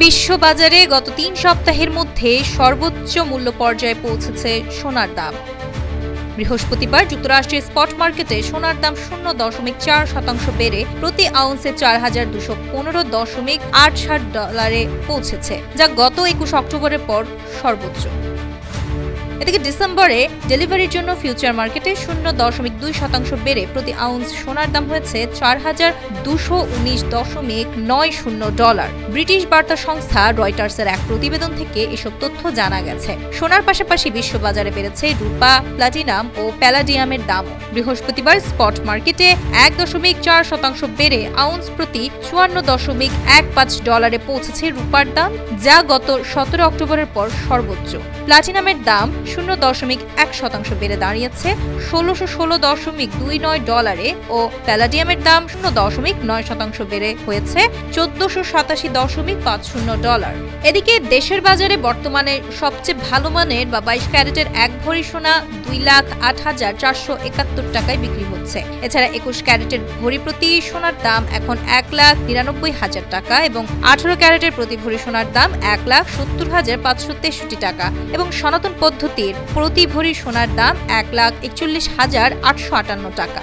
বিশ্ববাজারে গত ৩ সপ্তাহের মধ্যে সর্বোচ্চ মূল্য পর্যায়ে পৌঁছেছে সোনার দাম। বৃহস্পতিবার যুক্তরাষ্ট্রের স্পট মার্কেটে সোনার দাম 0.4% বেড়ে প্রতি আউন্সে ৪,২১৫.৮৭ ডলারে পৌঁছেছে, যা গত ২১ অক্টোবরের পর সর্বোচ্চ। এদিকে ডিসেম্বরে ডেলিভারির জন্য ফিউচার মার্কেটে 0.2% বেড়ে প্রতি আউন্স সোনার দাম হয়েছে ৪,২১৯.৯০ ডলার। ব্রিটিশ বার্তা সংস্থা রয়টার্সের এক প্রতিবেদন থেকে এসব তথ্য জানা গেছে। সোনার পাশাপাশি বিশ্ববাজারে বেড়েছে রূপা, প্লাটিনাম ও প্যালাডিয়ামের দাম। বৃহস্পতিবার স্পট মার্কেটে ১.৪% বেড়ে আউন্স প্রতি ৫৪.১৫ ডলারে পৌঁছেছে রূপার দাম, যা গত ১৭ অক্টোবরের পর সর্বোচ্চ। প্লাটিনামের দাম 0.১% বেড়ে দাঁড়িয়েছে ১৬১৬.২৯ ডলারে ও প্যালাডিয়ামের দাম 0.৯% বেড়ে হয়েছে ১৪৮৭.৫০ ডলার। এদিকে দেশের বাজারে বর্তমানে সবচেয়ে ভালো মানের বা ২২ ক্যারেটের ১ ভরি সোনা ২,০৮,৪৭১ টাকায় বিক্রি হচ্ছে। এছাড়া ২১ ক্যারেটের ভরি প্রতি সোনার দাম এখন ১,৯৯,০০০ টাকা এবং ১৮ ক্যারেটের প্রতি ভরি সোনার দাম ১,৭০,৫৬৩ টাকা এবং সনাতন পদ্ধতির প্রতি ভরি সোনার দাম ১,৪১,৮৫৮ টাকা।